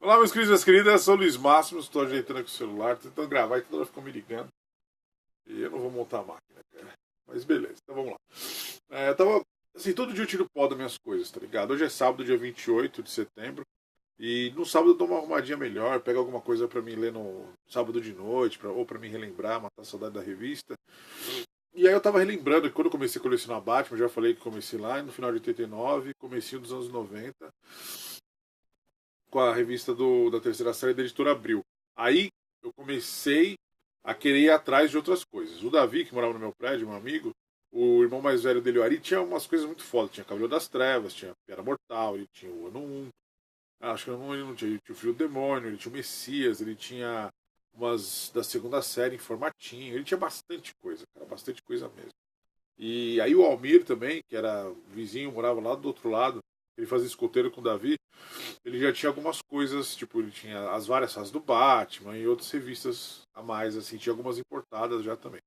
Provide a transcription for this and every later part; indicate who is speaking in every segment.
Speaker 1: Olá, meus queridos e minhas queridas, eu sou o Luiz Máximo, estou ajeitando aqui o celular, tentando gravar e toda hora ficou me ligando. E eu não vou montar a máquina, cara. Mas beleza, então vamos lá. Eu tava, assim, todo dia eu tiro pó das minhas coisas, tá ligado? Hoje é sábado, dia 28 de setembro, e no sábado eu dou uma arrumadinha melhor, pego alguma coisa pra mim ler no sábado de noite, ou pra mim relembrar, matar a saudade da revista. E aí eu tava relembrando que quando eu comecei a colecionar Batman, eu já falei que comecei lá no final de 89, comecei dos anos 90 com a revista da terceira série da editora Abril. Aí eu comecei a querer ir atrás de outras coisas. O Davi, que morava no meu prédio, meu amigo, o irmão mais velho dele, o Ari, tinha umas coisas muito fodas. Tinha Cavaleiro das Trevas, tinha Piada Mortal, ele tinha o Ano 1. Acho que ele não tinha. Ele tinha o Filho do Demônio, ele tinha o Messias, ele tinha umas da segunda série em formatinho. Ele tinha bastante coisa, cara, bastante coisa mesmo. E aí o Almir também, que era vizinho, morava lá do outro lado, ele fazia escoteiro com o Davi, ele já tinha algumas coisas, tipo, ele tinha as várias fases do Batman e outras revistas a mais, assim, tinha algumas importadas já também.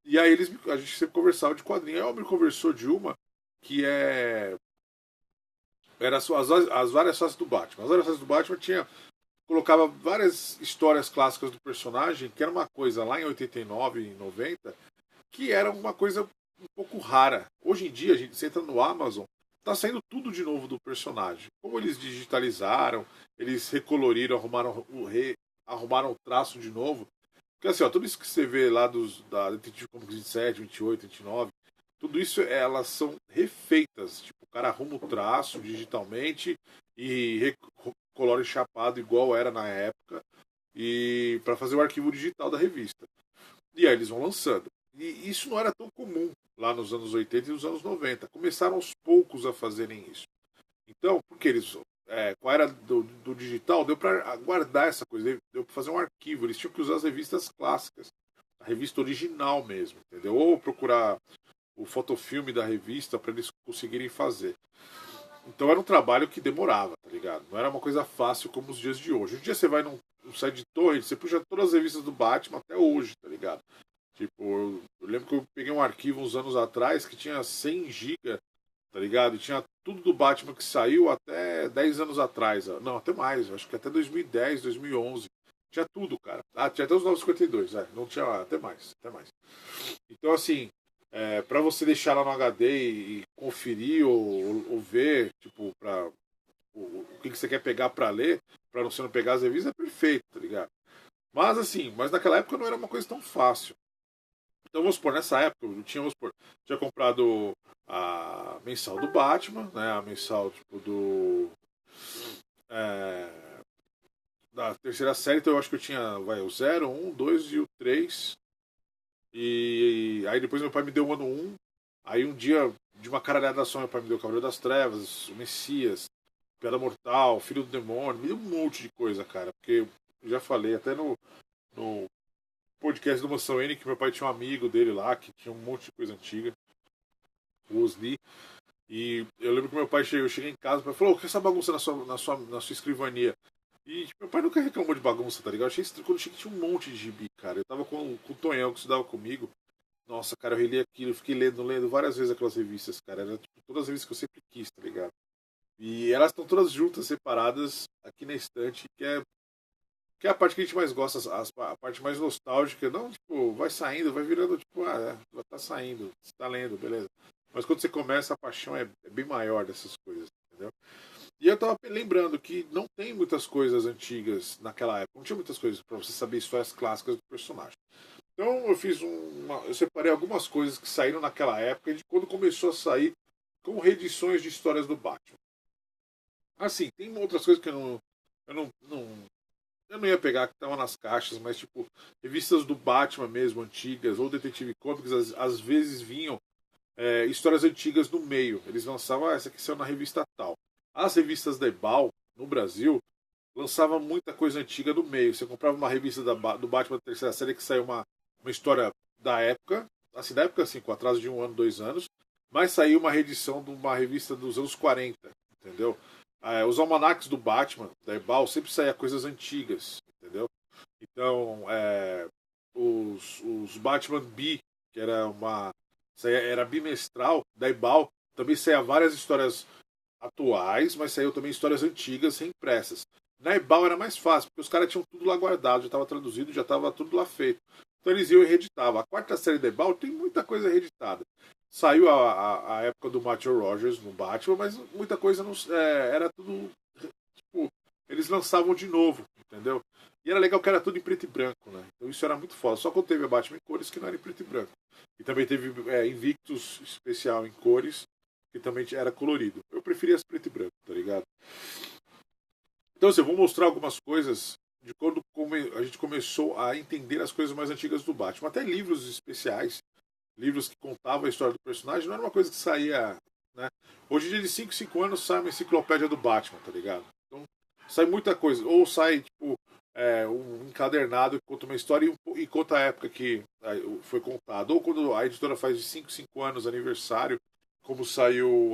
Speaker 1: E aí a gente sempre conversava de quadrinho. Aí o Almir conversou de uma que era as várias fases do Batman. As várias fases do Batman colocava várias histórias clássicas do personagem, que era uma coisa lá em 89 e 90, que era uma coisa um pouco rara. Hoje em dia, a gente você entra no Amazon, tá saindo tudo de novo do personagem. Como eles digitalizaram, eles recoloriram, arrumaram o traço de novo. Porque assim, ó, tudo isso que você vê lá da Detetive Comics 27, 28, 29, tudo isso elas são refeitas. Tipo, o cara arruma o traço digitalmente e recolore chapado igual era na época e para fazer o arquivo digital da revista. E aí eles vão lançando. E isso não era tão comum lá nos anos 80 e nos anos 90. Começaram aos poucos a fazerem isso. Então, porque eles. Com a era do digital, deu para guardar essa coisa, deu para fazer um arquivo. Eles tinham que usar as revistas clássicas, a revista original mesmo, entendeu? Ou procurar o fotofilme da revista para eles conseguirem fazer. Então era um trabalho que demorava, tá ligado? Não era uma coisa fácil como os dias de hoje. Hoje em dia você vai num site de torre, você puxa todas as revistas do Batman até hoje, tá ligado? Tipo, eu lembro que eu peguei um arquivo uns anos atrás que tinha 100 GB, tá ligado? E tinha tudo do Batman que saiu até 10 anos atrás. Não, até mais, acho que até 2010, 2011. Tinha tudo, cara. Ah, tinha até os 952, não tinha até mais, até mais. Então, assim, para você deixar lá no HD e conferir ou ver, tipo, o que você quer pegar para ler, para você não pegar as revistas, é perfeito, tá ligado? Mas, assim, mas naquela época não era uma coisa tão fácil. Então vamos supor, nessa época eu tinha, vamos supor, tinha comprado a mensal do Batman, né? A mensal tipo é, da terceira série, então eu acho que eu tinha o 0, 1, 2 e o 3. E aí depois meu pai me deu o ano 1. Aí um dia, de uma caralhada só, meu pai me deu o Cavaleiro das Trevas, o Messias, Piada Mortal, Filho do Demônio, me deu um monte de coisa, cara. Porque eu já falei, até no podcast do Mansão N, que meu pai tinha um amigo dele lá, que tinha um monte de coisa antiga, o Osni. E eu lembro que meu pai chegou, eu cheguei em casa e falou: o que é essa bagunça na sua escrivania? E tipo, meu pai nunca reclamou de bagunça, tá ligado? Eu achei estranho. Quando eu cheguei tinha um monte de gibi, cara. Eu tava com o Tonhão que estudava comigo. Nossa, cara, eu reli aquilo, eu fiquei lendo várias vezes aquelas revistas, cara. Era tipo, todas as revistas que eu sempre quis, tá ligado? E elas estão todas juntas, separadas, aqui na estante, que é a parte que a gente mais gosta, a parte mais nostálgica. Não, tipo, vai saindo, vai virando, tipo, tá saindo, você tá lendo, beleza. Mas quando você começa, a paixão é bem maior dessas coisas, entendeu? E eu tava lembrando que não tem muitas coisas antigas naquela época. Não tinha muitas coisas para você saber histórias clássicas do personagem. Então eu separei algumas coisas que saíram naquela época de quando começou a sair com reedições de histórias do Batman. Assim, tem outras coisas que eu não ia pegar que estavam nas caixas, mas tipo, revistas do Batman mesmo, antigas, ou Detetive Comics, às vezes vinham histórias antigas no meio. Eles lançavam, essa aqui saiu na revista tal. As revistas da Ebal, no Brasil, lançavam muita coisa antiga no meio. Você comprava uma revista do Batman da terceira série que saiu uma história da época assim, com atraso de 1 ano, 2 anos, mas saiu uma reedição de uma revista dos anos 40, entendeu? Os almanacs do Batman, da Ebal, sempre saía coisas antigas, entendeu? Então, os Batman B, que era bimestral, da Ebal, também saía várias histórias atuais, mas saiu também histórias antigas reimpressas. Na Ebal era mais fácil, porque os caras tinham tudo lá guardado, já estava traduzido, já estava tudo lá feito. Então eles iam e reeditavam. A quarta série da Ebal tem muita coisa reeditada. Saiu a época do Matthew Rogers no Batman, mas muita coisa não, era tudo. Tipo, eles lançavam de novo, entendeu? E era legal que era tudo em preto e branco, né? Então isso era muito foda. Só quando teve a Batman em cores que não era em preto e branco. E também teve Invictus especial em cores, que também era colorido. Eu preferia as preto e branco, tá ligado? Então, assim, eu vou mostrar algumas coisas de quando a gente começou a entender as coisas mais antigas do Batman. Até livros especiais, livros que contavam a história do personagem, não era uma coisa que saía, né? Hoje em dia, de 5 em 5 anos, sai uma enciclopédia do Batman, tá ligado? Então, sai muita coisa. Ou sai, tipo, um encadernado que conta uma história e conta a época que foi contado. Ou quando a editora faz de 5 em 5 anos aniversário, como saiu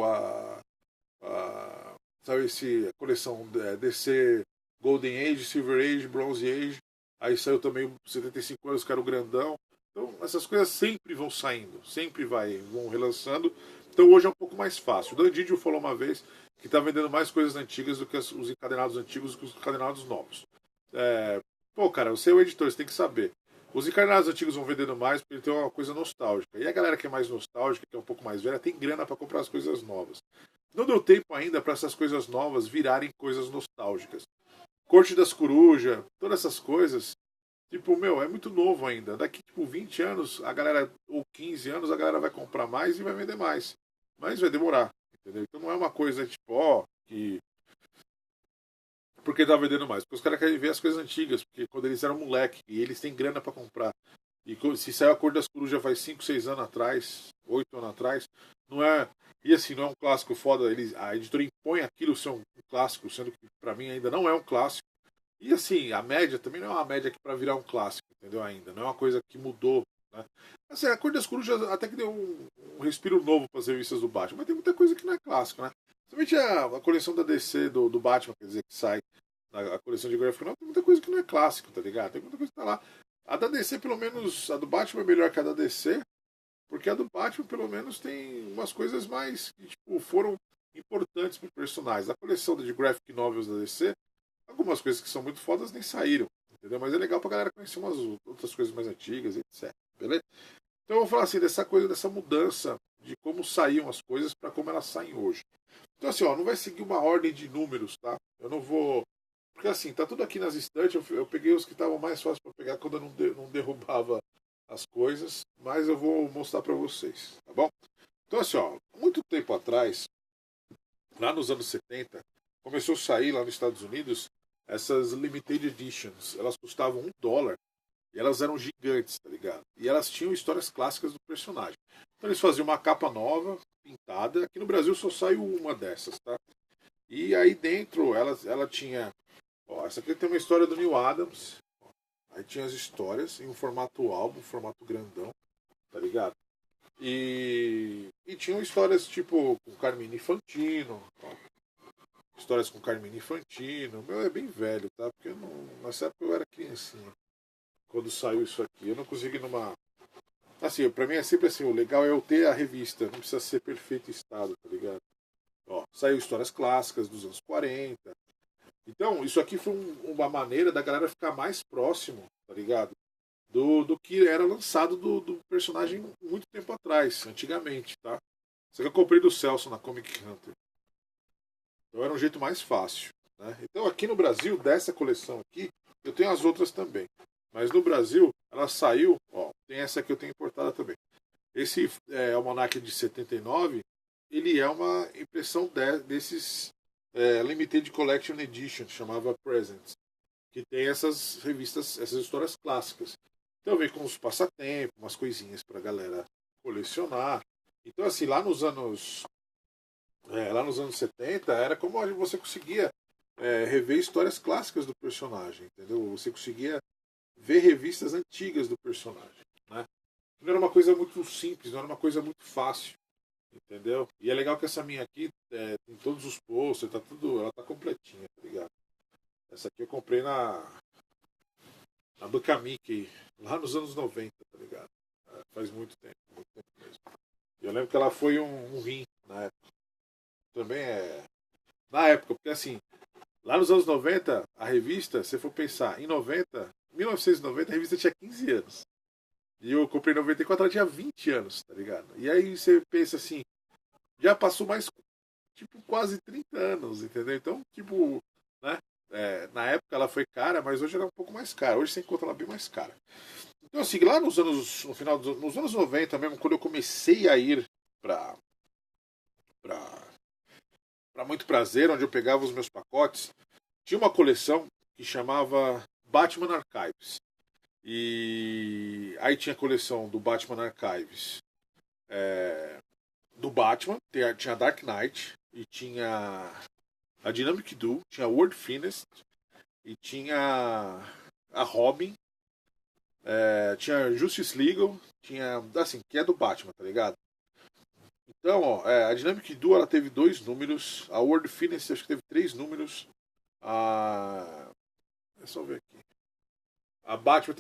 Speaker 1: saiu a coleção DC Golden Age, Silver Age, Bronze Age. Aí saiu também o 75 anos, que era o grandão. Então, essas coisas sempre vão saindo, sempre vão relançando. Então, hoje é um pouco mais fácil. O Dan Didio falou uma vez que está vendendo mais coisas antigas do que os encadenados antigos do que os encadenados novos. Pô, cara, você é o editor, você tem que saber. Os encadenados antigos vão vendendo mais porque ele tem uma coisa nostálgica. E a galera que é mais nostálgica, que é um pouco mais velha, tem grana para comprar as coisas novas. Não deu tempo ainda para essas coisas novas virarem coisas nostálgicas. Corte das Corujas, todas essas coisas, tipo, meu, é muito novo ainda. Daqui, tipo, 20 anos, a galera, ou 15 anos, a galera vai comprar mais e vai vender mais. Mas vai demorar, entendeu? Então não é uma coisa, tipo, que... Porque tá vendendo mais. Porque os caras querem ver as coisas antigas, porque quando eles eram moleque, e eles têm grana para comprar. E se saiu a Cor das Corujas faz 5, 6 anos atrás, 8 anos atrás, não é. E assim, não é um clássico foda, a editora impõe aquilo ser um clássico, sendo que pra mim ainda não é um clássico. E assim, a média também não é uma média que pra virar um clássico, entendeu? Ainda. Não é uma coisa que mudou, né? Assim, a Cor das Corujas até que deu um respiro novo para as revistas do Batman, mas tem muita coisa que não é clássico, né? Principalmente a coleção da DC do Batman, quer dizer, que sai a coleção de Graphic Novel, tem muita coisa que não é clássico, tá ligado? Tem muita coisa que tá lá. A da DC, pelo menos, a do Batman é melhor que a da DC, porque a do Batman, pelo menos, tem umas coisas mais que tipo, foram importantes para personagens. A coleção de Graphic Novels da DC, algumas coisas que são muito fodas nem saíram, entendeu? Mas é legal pra galera conhecer umas outras coisas mais antigas, etc. Beleza? Então eu vou falar assim, dessa coisa, dessa mudança de como saíam as coisas para como elas saem hoje. Então assim, ó, não vai seguir uma ordem de números, tá? Eu não vou. Porque assim, tá tudo aqui nas estantes, eu peguei os que estavam mais fáceis para pegar quando eu não derrubava as coisas, mas eu vou mostrar para vocês, tá bom? Então assim, ó, muito tempo atrás, lá nos anos 70, começou a sair lá nos Estados Unidos essas limited editions. Elas custavam $1 e elas eram gigantes, tá ligado? E elas tinham histórias clássicas do personagem. Então eles faziam uma capa nova, pintada. Aqui no Brasil só saiu uma dessas, tá? E aí dentro ela tinha. Ó, essa aqui tem uma história do Neil Adams. Aí tinha as histórias em um formato álbum, formato grandão, tá ligado? E tinham histórias tipo com Carmine Infantino. Ó, histórias com Carmine Infantino. Meu, é bem velho, tá? Porque nessa época eu era criancinha. Quando saiu isso aqui. Eu não consegui numa. Assim, pra mim é sempre assim, o legal é eu ter a revista, não precisa ser perfeito estado, tá ligado? Ó, saiu histórias clássicas dos anos 40. Então, isso aqui foi uma maneira da galera ficar mais próximo, tá ligado? Do que era lançado do personagem muito tempo atrás, antigamente, tá? Isso aqui eu comprei do Celso na Comic Hunter. Então era um jeito mais fácil, né? Então aqui no Brasil, dessa coleção aqui, eu tenho as outras também. Mas no Brasil, ela saiu, ó, tem essa que eu tenho importada também. Esse Almanac de 79, ele é uma impressão desses Limited Collection Edition, chamava Presents, que tem essas revistas, essas histórias clássicas. Então vem com os passatempos, umas coisinhas pra galera colecionar. Então assim, lá nos anos 70, era como você conseguia rever histórias clássicas do personagem, entendeu? Você conseguia ver revistas antigas do personagem, né? Não era uma coisa muito simples, não era uma coisa muito fácil, entendeu? E é legal que essa minha aqui tem todos os posters, tá tudo, ela tá completinha, tá ligado? Essa aqui eu comprei na Banca Mickey, lá nos anos 90, tá ligado? Faz muito tempo mesmo. E eu lembro que ela foi um rim na época. Também é. Na época, porque assim, Lá nos anos 90, a revista, se for pensar, em 1990, a revista tinha 15 anos. E eu comprei em 94, ela tinha 20 anos, tá ligado? E aí você pensa assim, já passou mais, tipo, quase 30 anos, entendeu? Então, tipo, né? Na época ela foi cara, mas hoje ela é um pouco mais cara. Hoje você encontra ela bem mais cara. Então, assim, lá no final nos anos 90 mesmo, quando eu comecei a ir pra, pra, pra Muito Prazer, onde eu pegava os meus pacotes, tinha uma coleção que chamava Batman Archives. E aí tinha a coleção do Batman Archives do Batman, tinha Dark Knight, e tinha a Dynamic Duo, tinha a World Finest, e tinha a Robin, tinha Justice Legal, tinha, assim, que é do Batman, tá ligado? Então, ó, a Dynamic Duo ela teve 2 números, a World Finest acho que teve 3 números, a... é só ver aqui. A Batman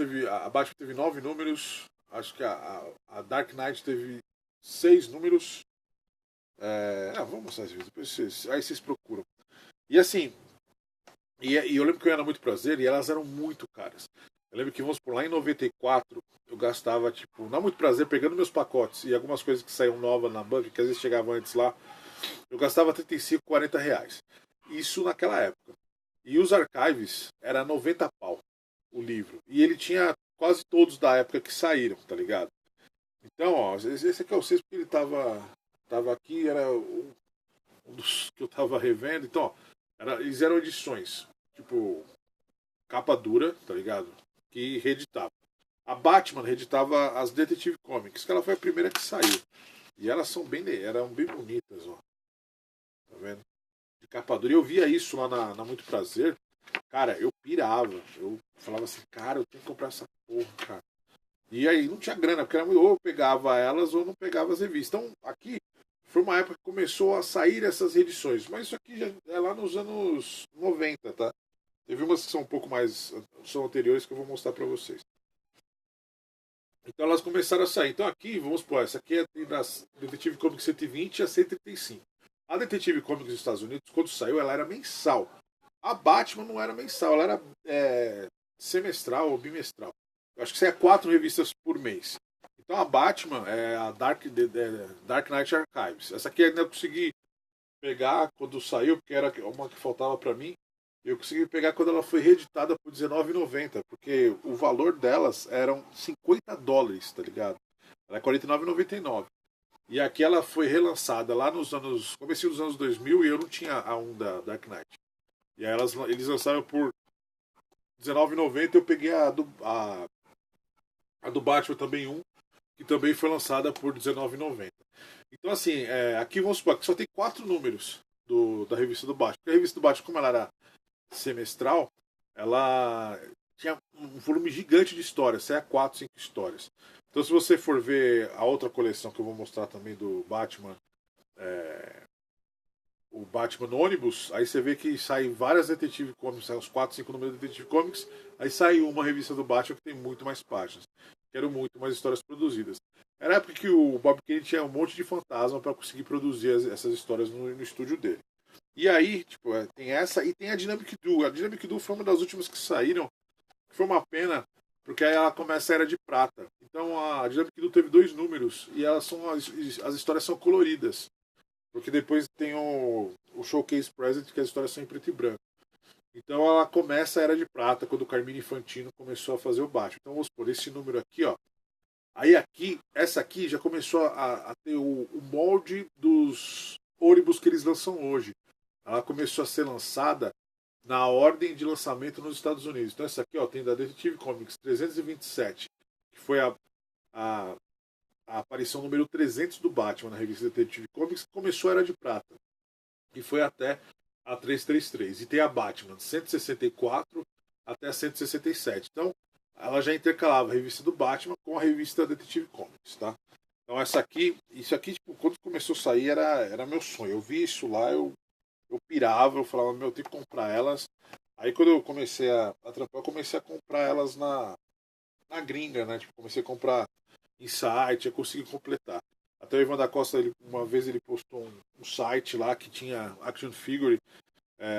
Speaker 1: teve 9 números, acho que a Dark Knight teve 6 números. Vamos mostrar esse vídeo, aí vocês procuram. E assim, e eu lembro que eu ia na Muito Prazer e elas eram muito caras. Eu lembro que, vamos por lá em 94, eu gastava, tipo, na Muito Prazer, pegando meus pacotes e algumas coisas que saíam novas na banca, que às vezes chegavam antes lá, eu gastava 35, 40 reais. Isso naquela época. E os archives era 90 pau o livro. E ele tinha quase todos da época que saíram, tá ligado? Então, ó, esse aqui é o 6 porque ele tava aqui, era um dos que eu tava revendo. Então, ó, eles eram edições, tipo, capa dura, tá ligado? Que reeditava. A Batman reeditava as Detective Comics, que ela foi a primeira que saiu. E elas eram bem bonitas, ó. Tá vendo? De capa dura. E eu via isso lá na Muito Prazer. Cara, eu pirava. Eu falava assim, cara, eu tenho que comprar essa porra, cara. E aí não tinha grana, porque ou eu pegava elas ou não pegava as revistas. Então, aqui foi uma época que começou a sair essas reedições. Mas isso aqui já é lá nos anos 90, tá? Teve umas que são um pouco mais. São anteriores que eu vou mostrar pra vocês. Então elas começaram a sair. Então aqui, vamos supor, essa aqui é das Detetive Comics 120 a 135. A Detetive Comics dos Estados Unidos, quando saiu, ela era mensal. A Batman não era mensal, ela era semestral ou bimestral. Eu acho que saía 4 revistas por mês. Então a Batman é a Dark Knight Archives. Essa aqui ainda eu consegui pegar quando saiu, porque era uma que faltava para mim. Eu consegui pegar quando ela foi reeditada por R$19,90, porque o valor delas eram US$ 50, tá ligado? Ela é R$49,99. E aqui ela foi relançada lá nos anos. Comecei dos anos 2000 e eu não tinha a 1 da Dark Knight. E aí eles lançaram por R$19,90. Eu peguei a do Batman também, que também foi lançada por R$19,90. Então, assim, aqui vamos supor que só tem 4 números da revista do Batman. Porque a revista do Batman, como ela era semestral, ela tinha um volume gigante de histórias, saia 4, 5 histórias. Então, se você for ver a outra coleção que eu vou mostrar também do Batman, o Batman Ônibus, aí você vê que sai várias Detetive Comics, sai uns 4, 5 números de Detetive Comics, aí sai uma revista do Batman que tem muito mais páginas. Quero muito mais histórias produzidas. Era a época que o Bob Kane tinha um monte de fantasma para conseguir produzir essas histórias no estúdio dele. E aí, tipo, tem essa e tem a Dynamic Duo. A Dynamic Duo foi uma das últimas que saíram, que foi uma pena, porque aí ela começa a Era de Prata. Então a Dynamic Duo teve 2 números e elas são as histórias são coloridas. Porque depois tem o Showcase Present, que as histórias são em preto e branco. Então ela começa a Era de Prata, quando o Carmine Infantino começou a fazer o Batman. Então vamos por esse número aqui, ó. Aí aqui, essa aqui já começou a ter o molde dos ônibus que eles lançam hoje. Ela começou a ser lançada na ordem de lançamento nos Estados Unidos. Então essa aqui, ó, tem da Detective Comics 327, que foi a, a aparição número 300 do Batman na revista Detective Comics, que começou a Era de Prata. E foi até a 333. E tem a Batman de 164 até a 167. Então, ela já intercalava a revista do Batman com a revista Detective Comics, tá? Então isso aqui, tipo, quando começou a sair era meu sonho. Eu vi isso lá, eu pirava, eu falava, meu, eu tenho que comprar elas. Aí quando eu comecei a trampar, eu comecei a comprar elas na gringa, né? Tipo, comecei a comprar em site, eu consegui completar. Até o Ivan da Costa, uma vez ele postou um site lá que tinha action figure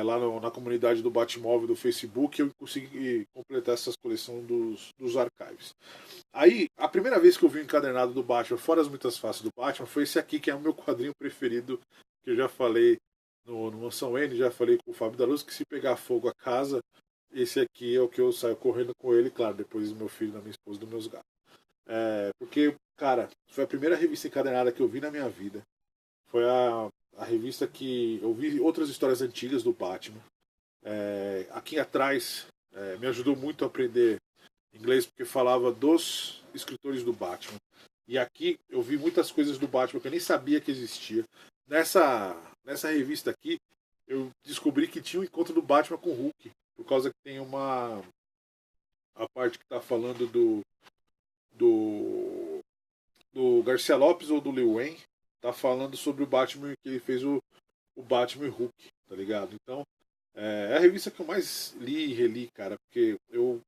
Speaker 1: lá na comunidade do Batmóvel do Facebook, eu consegui completar essa coleção dos archives. Aí, a primeira vez que eu vi o encadernado do Batman, fora as muitas faces do Batman, foi esse aqui, que é o meu quadrinho preferido, que eu já falei no Mansão N, já falei com o Fábio da Luz, que se pegar fogo a casa, esse aqui é o que eu saio correndo com ele, claro, depois do meu filho, da minha esposa, dos meus gatos. Porque, cara, foi a primeira revista encadernada que eu vi na minha vida. Foi a revista que eu vi outras histórias antigas do Batman. Aqui atrás me ajudou muito a aprender inglês, porque falava dos escritores do Batman. E aqui eu vi muitas coisas do Batman que eu nem sabia que existia. Nessa revista aqui, eu descobri que tinha um encontro do Batman com o Hulk. Por causa que tem a parte que está falando do Garcia Lopes ou do Lil Wayne. Tá falando sobre o Batman, que ele fez o Batman e Hulk, tá ligado? Então, é a revista que eu mais li e reli, cara, porque eu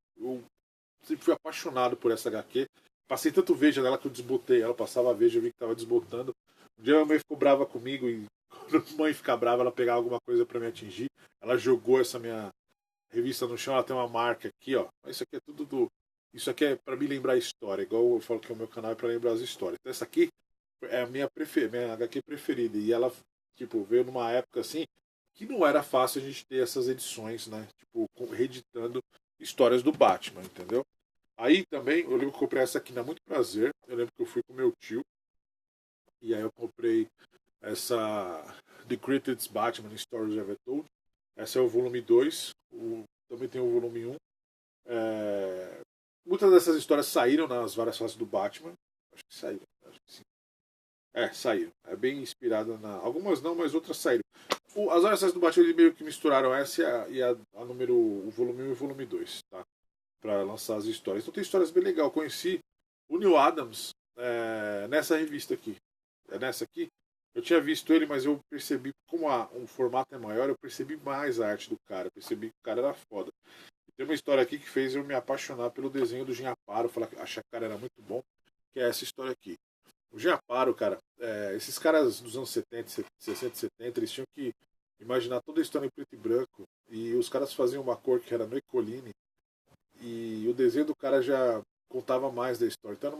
Speaker 1: sempre fui apaixonado por essa HQ. Passei tanto Veja nela que eu desbotei ela, passava a Veja, eu vi que tava desbotando. Um dia a mãe ficou brava comigo e quando a mãe fica brava, ela pegava alguma coisa para me atingir. Ela jogou essa minha revista no chão, ela tem uma marca aqui, ó. Isso aqui é tudo Isso aqui é para me lembrar a história, igual eu falo que o meu canal é para lembrar as histórias. Então essa aqui é a minha HQ preferida. E ela, tipo, veio numa época assim que não era fácil a gente ter essas edições, né? Tipo, reeditando histórias do Batman, entendeu? Aí também, eu lembro que eu comprei essa aqui na Muito Prazer. Eu lembro que eu fui com meu tio. E aí eu comprei essa The Greatest Batman Stories Ever Told. Esse é o volume 2. Também tem o volume 1. Muitas dessas histórias saíram nas várias fases do Batman. Acho que saíram. Acho que sim. Saíram. É bem inspirada na. Algumas não, mas outras saíram. As várias fases do Batman eles meio que misturaram essa a número. O volume 1 e o volume 2, tá? Pra lançar as histórias. Então tem histórias bem legais. Eu conheci o Neil Adams nessa revista aqui. Nessa aqui. Eu tinha visto ele, mas eu percebi, como o formato é maior, eu percebi mais a arte do cara. Eu percebi que o cara era foda. E tem uma história aqui que fez eu me apaixonar pelo desenho do Jim Aparo, achar que o cara era muito bom, que é essa história aqui. O Jim Aparo, cara, esses caras dos anos 70, 60, 70, eles tinham que imaginar toda a história em preto e branco. E os caras faziam uma cor que era Noecoline. E o desenho do cara já contava mais da história. Então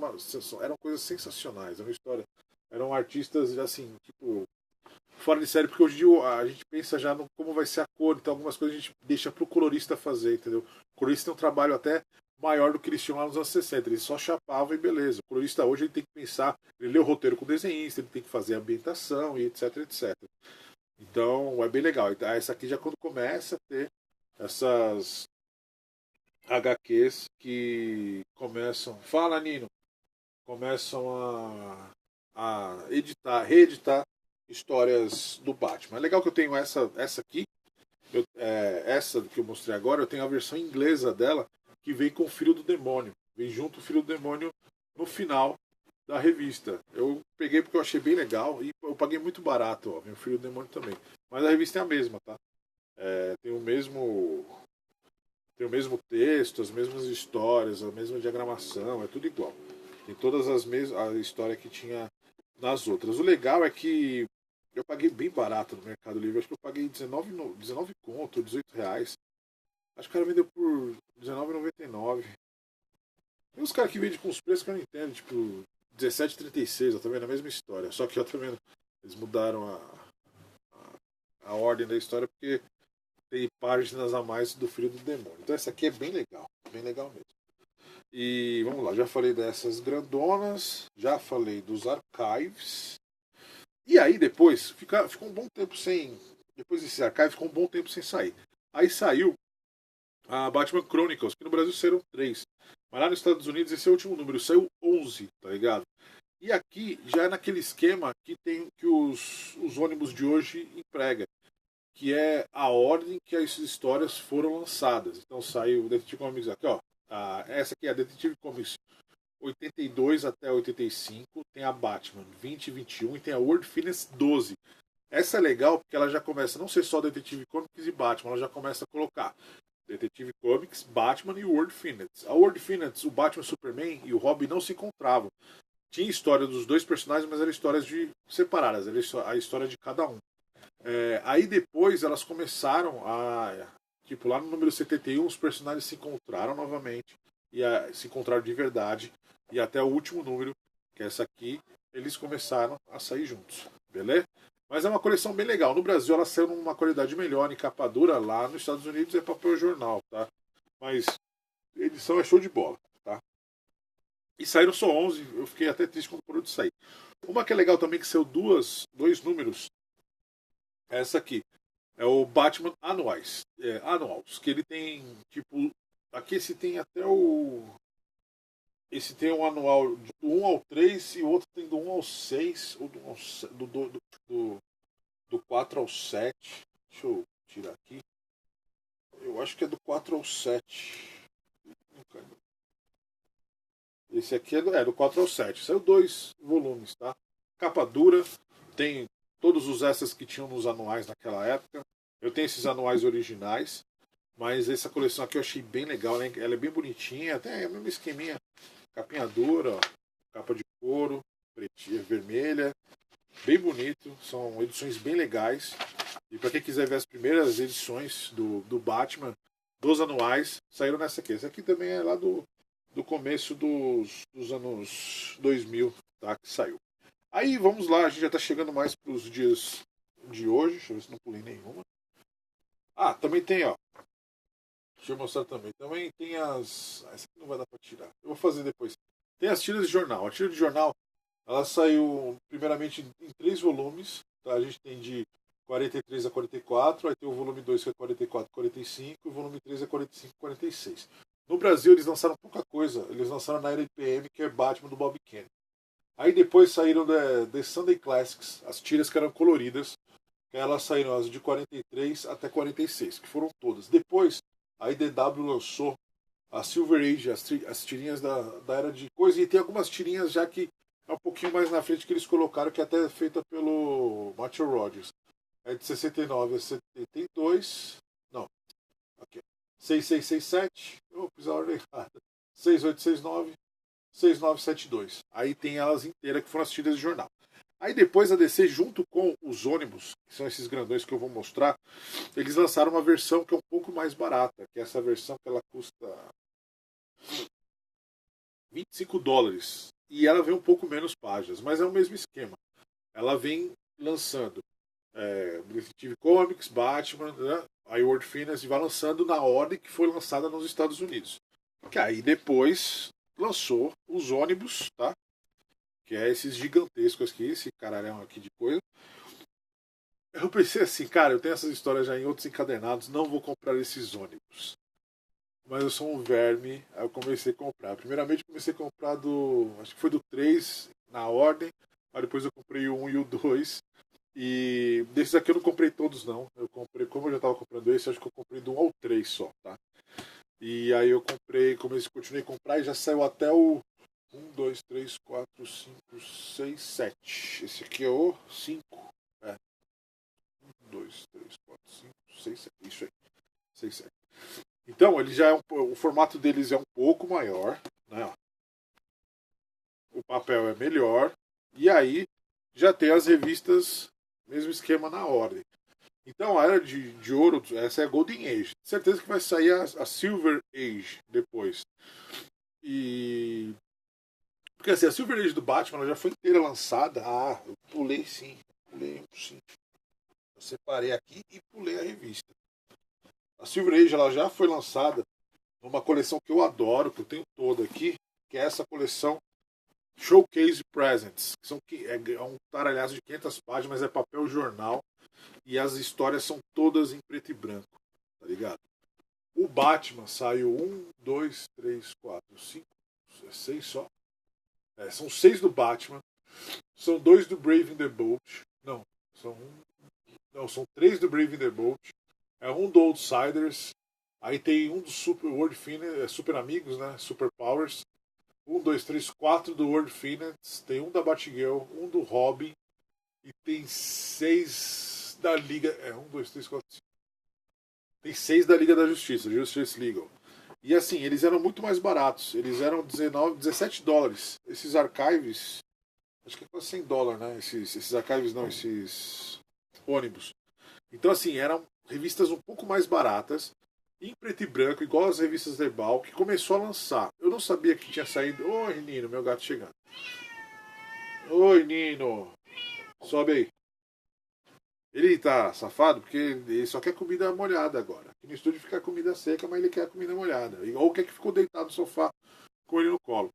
Speaker 1: eram coisas sensacionais. Eram artistas, assim, tipo, fora de série, porque hoje em dia a gente pensa já no como vai ser a cor. Então algumas coisas a gente deixa pro colorista fazer, entendeu? O colorista tem um trabalho até maior do que eles tinham lá nos anos 60. Eles só chapavam e beleza. O colorista hoje ele tem que pensar, ele lê o roteiro com o desenhista, ele tem que fazer a ambientação e etc, etc. Então é bem legal. Essa aqui já quando começa a ter essas HQs que começam. Fala, Nino! Começam reeditar histórias do Batman. É legal que eu tenho essa aqui. Essa que eu mostrei agora, eu tenho a versão inglesa dela, que vem com o Filho do Demônio. Vem junto o Filho do Demônio no final da revista. Eu peguei porque eu achei bem legal e eu paguei muito barato, ó. Vem o Filho do Demônio também. Mas a revista é a mesma, tá? Tem o mesmo texto, as mesmas histórias, a mesma diagramação, é tudo igual. Tem todas as mesmas a história que tinha nas outras. O legal é que eu paguei bem barato no Mercado Livre. Acho que eu paguei 19 conto, 18 reais. Acho que o cara vendeu por R$19,99. Tem uns caras que vendem com os preços que eu não entendo, tipo R$17,36, eu tô vendo a mesma história. Só que eu tô vendo, eles mudaram a ordem da história porque tem páginas a mais do Filho do Demônio. Então essa aqui é bem legal mesmo. E vamos lá, já falei dessas grandonas, já falei dos archives. E aí depois, ficou um bom tempo sem. Depois desse archive, ficou um bom tempo sem sair. Aí saiu a Batman Chronicles, que no Brasil saíram 3. Mas lá nos Estados Unidos esse é o último número, saiu 11, tá ligado? E aqui já é naquele esquema que os ônibus de hoje empregam, que é a ordem que as histórias foram lançadas. Então saiu o Detective Comics aqui, ó. Essa aqui é a Detective Comics 82 até 85, tem a Batman 20 e 21 e tem a World Finance 12. Essa é legal porque ela já começa não ser só Detective Comics e Batman, ela já começa a colocar Detective Comics, Batman e World Finance. A World Finance, o Batman, o Superman e o Robin não se encontravam. Tinha história dos dois personagens, mas eram histórias separadas, era a história de cada um. Aí depois elas começaram a. Tipo, lá no número 71, os personagens se encontraram novamente. Se encontraram de verdade. E até o último número, que é essa aqui, eles começaram a sair juntos. Beleza? Mas é uma coleção bem legal. No Brasil ela saiu numa qualidade melhor, em capa dura. Lá nos Estados Unidos é papel jornal, tá? Mas a edição é show de bola, tá? E saíram só 11. Eu fiquei até triste quando parou de sair. Uma que é legal também, que saiu dois números. É essa aqui. É o Batman Anuals. Que ele tem, tipo. Aqui esse tem até o. Esse tem um anual do 1 ao 3 e o outro tem do 1 ao 6. Ou do 4 ao 7. Deixa eu tirar aqui. Eu acho que é do 4 ao 7. Esse aqui é do 4 ao 7. Saiu 2 volumes, tá? Capa dura. Tem todos os extras que tinham nos anuais naquela época. Eu tenho esses anuais originais. Mas essa coleção aqui eu achei bem legal, né? Ela é bem bonitinha. Até é o mesmo esqueminha. Capinha dura, ó. Capa de couro. Pretinha, vermelha. Bem bonito. São edições bem legais. E para quem quiser ver as primeiras edições do Batman, dos anuais, saíram nessa aqui. Essa aqui também é lá do começo dos anos 2000, tá? Que saiu. Aí vamos lá, a gente já está chegando mais para os dias de hoje. Deixa eu ver se não pulei nenhuma. Ah, também tem, ó. Deixa eu mostrar também. Também tem as. Essa aqui não vai dar para tirar. Eu vou fazer depois. Tem as tiras de jornal. A tira de jornal, ela saiu primeiramente em 3 volumes. Tá? A gente tem de 43 a 44. Aí tem o volume 2 que é 44 a 45. E o volume 3 é 45 a 46. No Brasil eles lançaram pouca coisa. Eles lançaram na LPM, que é Batman do Bob Kane. Aí depois saíram The Sunday Classics, as tiras que eram coloridas. Elas saíram as de 43 até 46, que foram todas. Depois a IDW lançou a Silver Age, as tirinhas da Era de Coisa. E tem algumas tirinhas já que é um pouquinho mais na frente que eles colocaram, que é até feita pelo Matthew Rogers. É de 69 a 72. Não. Aqui. 6667. Eu fiz a ordem errada. 6869. 6972. Aí tem elas inteiras que foram as tiras de jornal. Aí depois a DC, junto com os ônibus, que são esses grandões que eu vou mostrar, eles lançaram uma versão que é um pouco mais barata, que é essa versão que ela custa $25. E ela vem um pouco menos páginas, mas é o mesmo esquema. Ela vem lançando Detective Comics, Batman, né? A World Finance, e vai lançando na ordem que foi lançada nos Estados Unidos. Que aí depois lançou os ônibus, tá? Que é esses gigantescos aqui, esse caralhão aqui de coisa. Eu pensei assim, cara, eu tenho essas histórias já em outros encadernados, não vou comprar esses ônibus. Mas eu sou um verme, aí eu comecei a comprar. Primeiramente comecei a comprar acho que foi do 3 na ordem, aí depois eu comprei o 1 e o 2. E desses aqui eu não comprei todos não. Eu comprei, como eu já estava comprando esse, acho que eu comprei do 1 ao 3 só, tá? E aí eu comprei, continuei a comprar e já saiu até o 1, 2, 3, 4, 5, 6, 7. Esse aqui é o 5. 1, 2, 3, 4, 5, 6, 7. Isso aí. 6, 7. Então, ele já o formato deles é um pouco maior, né? O papel é melhor. E aí já tem as revistas, mesmo esquema na ordem. Então, a Era de Ouro, essa é a Golden Age. Certeza que vai sair a Silver Age depois. E porque assim, a Silver Age do Batman ela já foi inteira lançada. Ah, eu pulei sim. Pulei sim. Eu separei aqui e pulei a revista. A Silver Age ela já foi lançada numa coleção que eu adoro, que eu tenho toda aqui, que é essa coleção Showcase Presents. É um taralhaço de 500 páginas, é papel jornal. E as histórias são todas em preto e branco. Tá ligado? O Batman saiu 1, 2, 3, 4, 5, 6 só. São 6 do Batman. São 2 do Brave and the Bold. São 3 do Brave and the Bold. É um do Outsiders. Aí tem um do Super World Finance, Super Amigos, né? Super Powers. 1, 2, 3, 4 do World Finance. Tem um da Batgirl, um do Robin. E tem 6 da Liga. 1, 2, 3, 4, 5. Tem 6 da Liga da Justiça, Justice Legal. E assim, eles eram muito mais baratos. Eles eram $17. Esses archives. Acho que é quase $100, né? Esses archives não, esses ônibus. Então, assim, eram revistas um pouco mais baratas, em preto e branco, igual as revistas Ebal, que começou a lançar. Eu não sabia que tinha saído. Oi, Nino, meu gato chegando. Oi, Nino. Sobe aí. Ele tá safado porque ele só quer comida molhada agora. Aqui no estúdio fica comida seca, mas ele quer comida molhada. Ou quer que ficou deitado no sofá com ele no colo.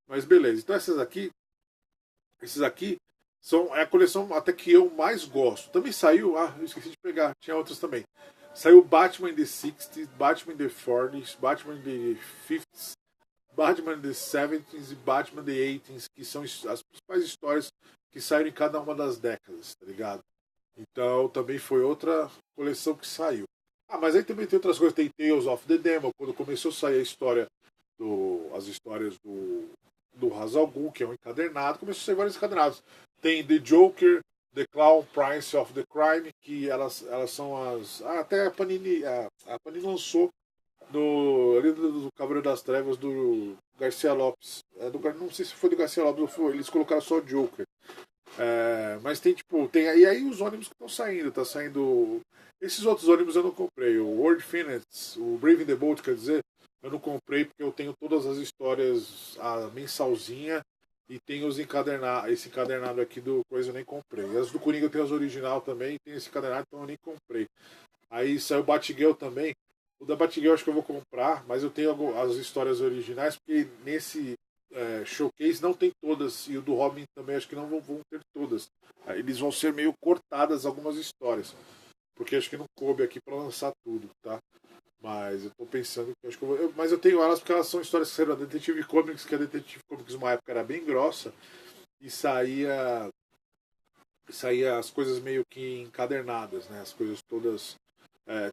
Speaker 1: Mas beleza. Então esses aqui são a coleção até que eu mais gosto. Também saiu, eu esqueci de pegar, tinha outros também. Saiu Batman in the 60s, Batman in the 40s, Batman in the 50s, Batman in the 70s e Batman in the 80s, que são as principais histórias que saíram em cada uma das décadas, tá ligado? Então também foi outra coleção que saiu. Mas aí também tem outras coisas, tem Tales of the Demo, quando começou a sair a história as histórias do Ra's al Ghul, que é um encadernado, começou a sair vários encadernados. Tem The Joker, The Clown Prince of the Crime, que elas são as. Até a Panini lançou ali do Cavaleiro das Trevas do Garcia Lopes. Não sei se foi do Garcia Lopes ou foi, eles colocaram só o Joker. Mas tem tipo, e aí os ônibus que estão saindo, tá saindo. Esses outros ônibus eu não comprei. O World Finance, o Brave in the Boat, quer dizer, eu não comprei porque eu tenho todas as histórias, a mensalzinha, e tenho esse encadernado aqui do coisa eu nem comprei. As do Coringa eu tenho as original também, tem esse encadernado, então eu nem comprei. Aí saiu o Batgirl também. O da Batgirl eu acho que eu vou comprar, mas eu tenho as histórias originais, porque nesse showcase não tem todas, e o do Robin também acho que não vão ter todas. Aí eles vão ser meio cortadas algumas histórias, porque acho que não coube aqui para lançar tudo, tá? Mas eu tô pensando que acho que mas eu tenho elas porque elas são histórias que saíram da Detetive Comics, que a Detetive Comics uma época era bem grossa e saía as coisas meio que encadernadas, né? As coisas todas.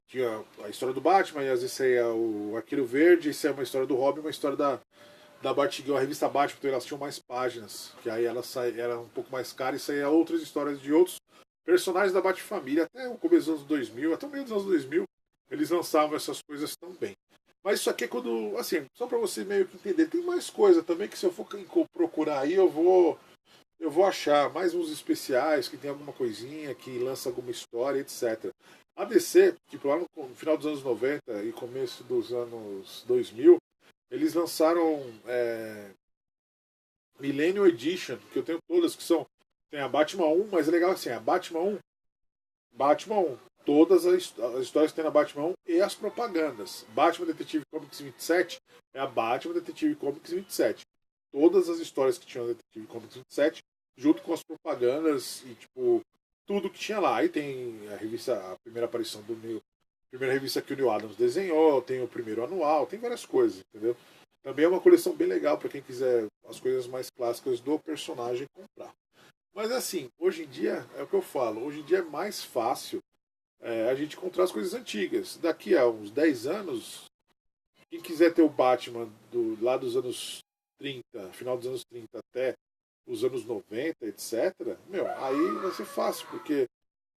Speaker 1: Tinha a história do Batman, e às vezes saía o Arqueiro Verde, e saía uma história do Robin, uma história da Batgirl, a revista Batman, então elas tinham mais páginas, que aí era um pouco mais cara e saía outras histórias de outros personagens da Batfamília, até o começo dos anos 2000, até o meio dos anos 2000, eles lançavam essas coisas também. Mas isso aqui é quando, assim, só para você meio que entender, tem mais coisa também que se eu for procurar aí, eu vou achar mais uns especiais que tem alguma coisinha, que lança alguma história, etc. A DC, tipo, lá no final dos anos 90 e começo dos anos 2000, eles lançaram Millennium Edition, que eu tenho todas, que são. Tem a Batman 1, mas é legal assim, a Batman 1, Batman 1. Todas as histórias que tem na Batman 1 e as propagandas. Batman Detetive Comics 27 é a Batman Detetive Comics 27. Todas as histórias que tinham na Detetive Comics 27, junto com as propagandas e, tipo, tudo que tinha lá. Aí tem a primeira aparição do Neil, a primeira revista que o Neil Adams desenhou, tem o primeiro anual, tem várias coisas, entendeu? Também é uma coleção bem legal para quem quiser as coisas mais clássicas do personagem comprar. Mas assim, hoje em dia, é o que eu falo, hoje em dia é mais fácil a gente encontrar as coisas antigas. Daqui a uns 10 anos, quem quiser ter o Batman lá dos anos 30, final dos anos 30 até os anos 90, etc., aí vai ser fácil, porque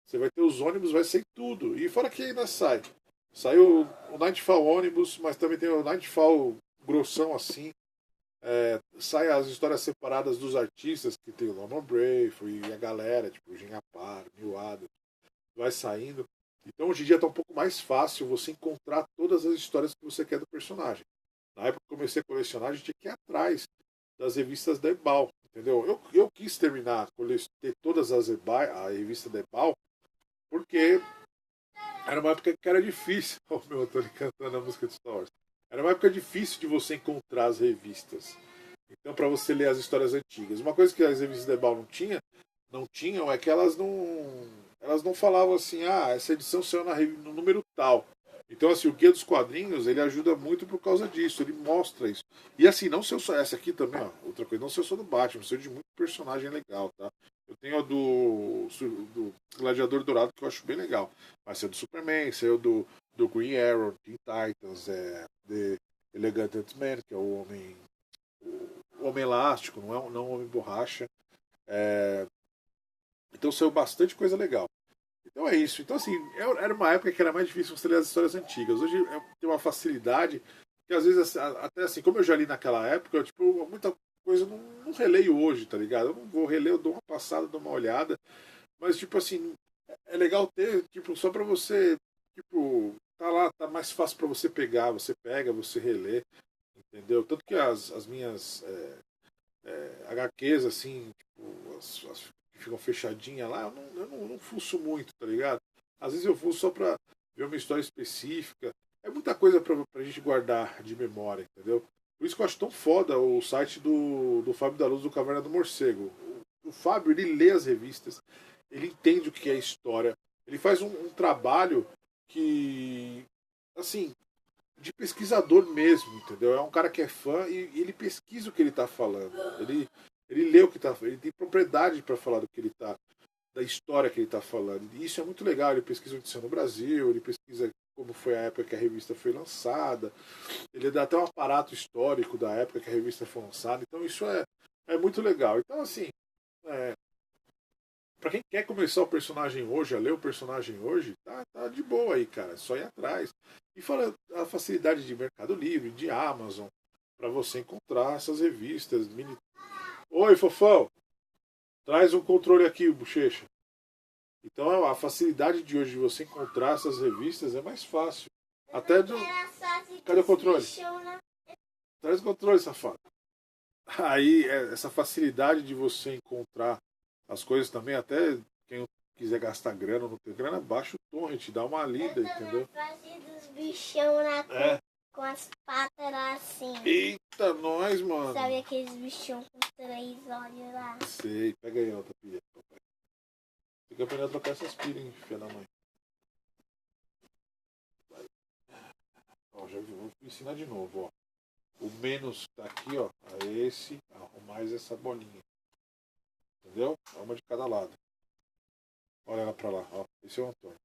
Speaker 1: você vai ter os ônibus, vai ser tudo. E fora que ainda sai. Saiu o Nightfall ônibus, mas também tem o Nightfall grossão assim. Sai as histórias separadas dos artistas, que tem o Norman Brave e a galera, tipo o Jim Aparo, Neil Adams, vai saindo. Então hoje em dia está um pouco mais fácil você encontrar todas as histórias que você quer do personagem. Na época que eu comecei a colecionar, a gente tinha que ir atrás das revistas da Ebal, entendeu? Eu quis ter todas as Ebal, a revista da Ebal, porque era uma época que era difícil. Oh, meu, eu tô ali cantando a música de Star Wars. Era uma época difícil de você encontrar as revistas. Então, para você ler as histórias antigas. Uma coisa que as revistas da Ebal não tinham, é que elas não falavam assim, essa edição saiu no número tal. Então, assim, o Guia dos Quadrinhos, ele ajuda muito por causa disso, ele mostra isso. E assim, não sei só essa aqui também, ó, outra coisa, não sei só do Batman, sei de muito personagem legal, tá? Eu tenho a do Gladiador Dourado, que eu acho bem legal. Mas saiu do Superman, saiu do Green Arrow, Teen Titans, The Elegant Man, que é o Homem Elástico, não o Homem Borracha. Então saiu bastante coisa legal. Então é isso. Então, assim, era uma época que era mais difícil você ler as histórias antigas. Hoje tem uma facilidade que, às vezes, até assim, como eu já li naquela época, tipo, muita coisa eu não releio hoje, tá ligado? Eu não vou reler, eu dou uma passada, dou uma olhada. Mas, tipo assim, É legal ter, tipo, só pra você, tipo, tá lá, tá mais fácil pra você pegar, você pega, você relê, entendeu? Tanto que as minhas HQs, assim, tipo, as que ficam fechadinhas lá, eu não fuço muito, tá ligado? Às vezes eu fuço só pra ver uma história específica. É muita coisa pra gente guardar de memória, entendeu? Por isso que eu acho tão foda o site do Fábio da Luz do Caverna do Morcego. O Fábio, ele lê as revistas, ele entende o que é história, ele faz um trabalho que, assim, de pesquisador mesmo, entendeu? É um cara que é fã e ele pesquisa o que ele está falando. Ele lê o que está, ele tem propriedade para falar do que ele tá, da história que ele está falando. E isso é muito legal. Ele pesquisa o que aconteceu no Brasil, ele pesquisa como foi a época que a revista foi lançada. Ele dá até um aparato histórico da época que a revista foi lançada. Então isso é muito legal. Então assim, é, pra quem quer começar o personagem hoje, a ler o personagem hoje, tá de boa aí, cara. É só ir atrás. E fora a facilidade de Mercado Livre, de Amazon, para você encontrar essas revistas. Oi, fofão! Traz um controle aqui, bochecha. Então a facilidade de hoje de você encontrar essas revistas é mais fácil. Até do. Cadê o controle? Traz o controle, safado. Aí, essa facilidade de você encontrar as coisas também, até quem quiser gastar grana ou não ter grana, baixa o torrent, dá uma lida, entendeu?
Speaker 2: Dos bichão lá
Speaker 1: É.
Speaker 2: com as patas lá assim.
Speaker 1: Eita, nós, mano.
Speaker 2: Sabe aqueles bichão com 3 olhos lá?
Speaker 1: Sei, pega aí outra pilha, papai. Tem que aprender a trocar essas pilhas, hein, filha da mãe. Vai. Ó, já vou ensinar de novo, ó. O menos tá aqui, ó. É esse, o mais essa bolinha. Entendeu? É uma de cada lado. Olha lá pra lá, ó. Esse é o Antônio.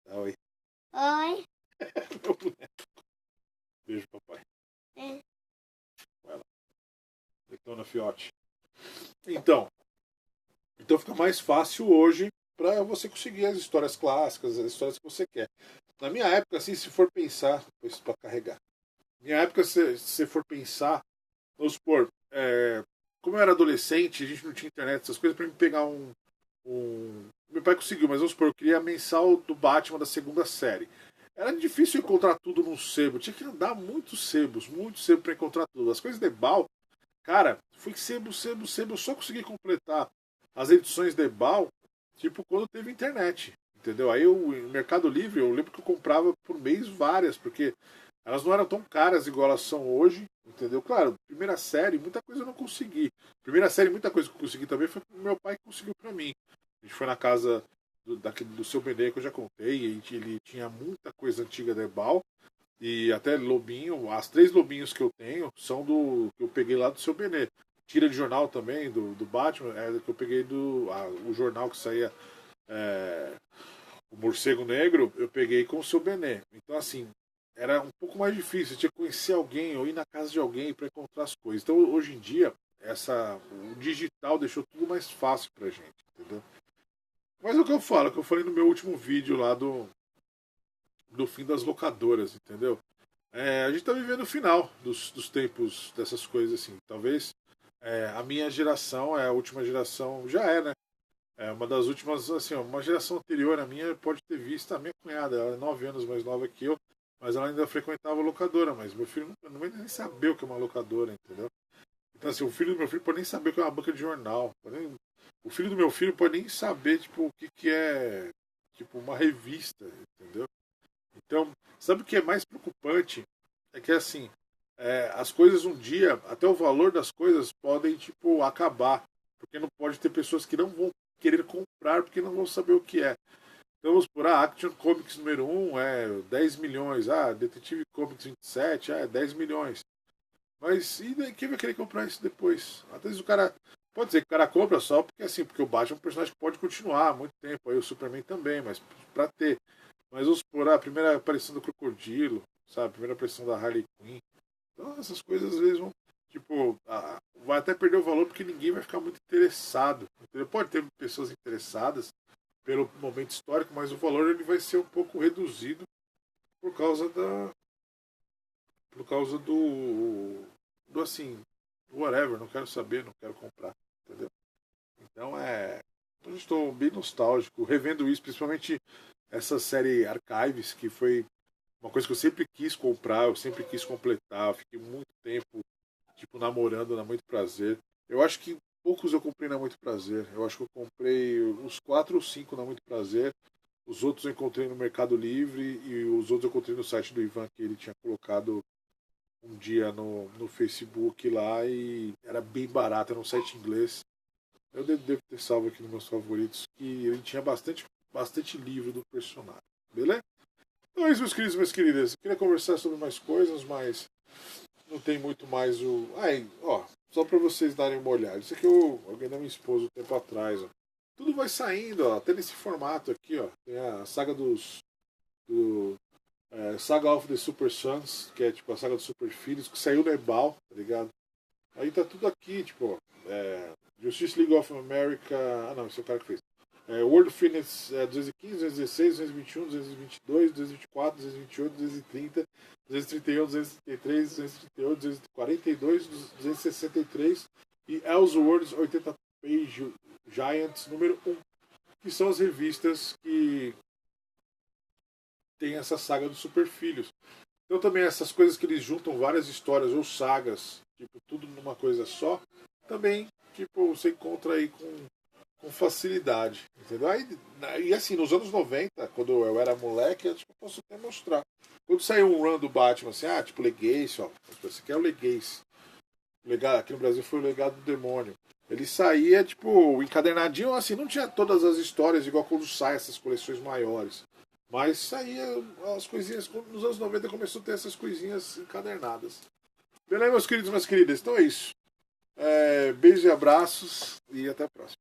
Speaker 1: Dá oi.
Speaker 2: Oi.
Speaker 1: Meu boneco. Beijo, papai.
Speaker 2: É.
Speaker 1: Vai lá. Detona, fiote. Então fica mais fácil hoje para você conseguir as histórias clássicas, as histórias que você quer. Na minha época, assim, se for pensar, depois para carregar. Na minha época, se for pensar, vamos supor, como eu era adolescente, a gente não tinha internet, essas coisas, para me pegar Meu pai conseguiu, mas vamos supor, eu queria a mensal do Batman da segunda série. Era difícil encontrar tudo num sebo, tinha que andar muitos sebos para encontrar tudo. As coisas de Bal, cara, fui sebo, sebo, sebo, eu só consegui completar as edições de Bal, tipo, quando teve internet. Entendeu? Aí o Mercado Livre, eu lembro que eu comprava por mês várias, porque elas não eram tão caras igual elas são hoje, entendeu? Claro, primeira série, muita coisa eu não consegui. Primeira série, muita coisa que eu consegui também foi o meu pai que conseguiu pra mim. A gente foi na casa do seu Benê, que eu já contei, e ele tinha muita coisa antiga da Ebal, e até lobinho. As 3 lobinhos que eu tenho são do que eu peguei lá do seu Benê. Tira de jornal também, do Batman, é que eu peguei o jornal que saía, é, o Morcego Negro, eu peguei com o seu Benê. Então, assim, era um pouco mais difícil. Eu tinha que conhecer alguém ou ir na casa de alguém para encontrar as coisas. Então, hoje em dia, o digital deixou tudo mais fácil pra gente, entendeu? Mas é o que eu falo, é o que eu falei no meu último vídeo lá do fim das locadoras, entendeu? A gente tá vivendo o final dos tempos dessas coisas assim. Talvez a minha geração é a última geração, já é, né? É uma das últimas, assim, ó, uma geração anterior à minha pode ter visto a minha cunhada, ela é 9 anos mais nova que eu, mas ela ainda frequentava locadora, mas meu filho não vai nem saber o que é uma locadora, entendeu? Então, assim, o filho do meu filho pode nem saber o que é uma banca de jornal. O filho do meu filho pode nem saber, tipo, o que é, tipo, uma revista, entendeu? Então, sabe o que é mais preocupante? É que, assim, as coisas um dia, até o valor das coisas podem, tipo, acabar. Porque não pode ter pessoas que não vão querer comprar porque não vão saber o que é. Então, vamos por, Action Comics número 1 é 10 milhões. Detetive Comics 27 é 10 milhões. Mas e daí, quem vai querer comprar isso depois? Às vezes o cara. Pode dizer que o cara compra só porque assim, porque o Batman é um personagem que pode continuar há muito tempo, aí o Superman também, mas pra ter. Mas vamos supor, a primeira aparição do Crocodilo, sabe? A primeira aparição da Harley Quinn. Então essas coisas às vezes vão. Tipo, vai até perder o valor porque ninguém vai ficar muito interessado. Entendeu? Pode ter pessoas interessadas pelo momento histórico, mas o valor ele vai ser um pouco reduzido por causa da. Por causa do assim, whatever, não quero saber, não quero comprar, entendeu? Então Eu estou bem nostálgico, revendo isso, principalmente essa série Archives, que foi uma coisa que eu sempre quis comprar, eu sempre quis completar, eu fiquei muito tempo, tipo, namorando na Muito Prazer. Eu acho que poucos eu comprei na Muito Prazer. Eu acho que eu comprei uns 4 ou 5 na Muito Prazer. Os outros eu encontrei no Mercado Livre e os outros eu encontrei no site do Ivan, que ele tinha colocado um dia no Facebook lá e era bem barato, era um site inglês. Eu devo ter salvo aqui nos meus favoritos, que ele tinha bastante livro do personagem. Beleza? Então é isso, meus queridos e minhas queridas. Eu queria conversar sobre mais coisas, mas não tem muito mais o. Aí, ó, só pra vocês darem uma olhada. Isso aqui eu ganhei da minha esposa um tempo atrás, ó. Tudo vai saindo, ó, até nesse formato aqui, ó. Tem a saga do Saga of the Super Sons, que é tipo a saga dos Super Filhos, que saiu no Ebal, tá ligado? Aí tá tudo aqui, tipo, Justice League of America. Ah, não, esse é o cara que fez. World Fitness 215, 216, 221, 222, 224, 228, 230, 231, 233, 238, 242, 263 e Elseworlds 80 Page Giants número 1, que são as revistas que tem essa saga dos Super Filhos. Então também essas coisas que eles juntam várias histórias ou sagas, tipo, tudo numa coisa só, também, tipo, você encontra aí com facilidade, entendeu? E assim, nos anos 90, quando eu era moleque, eu tipo, posso até mostrar. Quando saiu um run do Batman, assim, tipo, Legacy, ó, esse aqui é o Legacy. Aqui no Brasil foi o Legado do Demônio. Ele saía, tipo, encadernadinho, assim, não tinha todas as histórias, igual quando saem essas coleções maiores. Mas saía as coisinhas, nos anos 90 começou a ter essas coisinhas encadernadas. Beleza, meus queridos e minhas queridas? Então é isso. Beijos e abraços e até a próxima.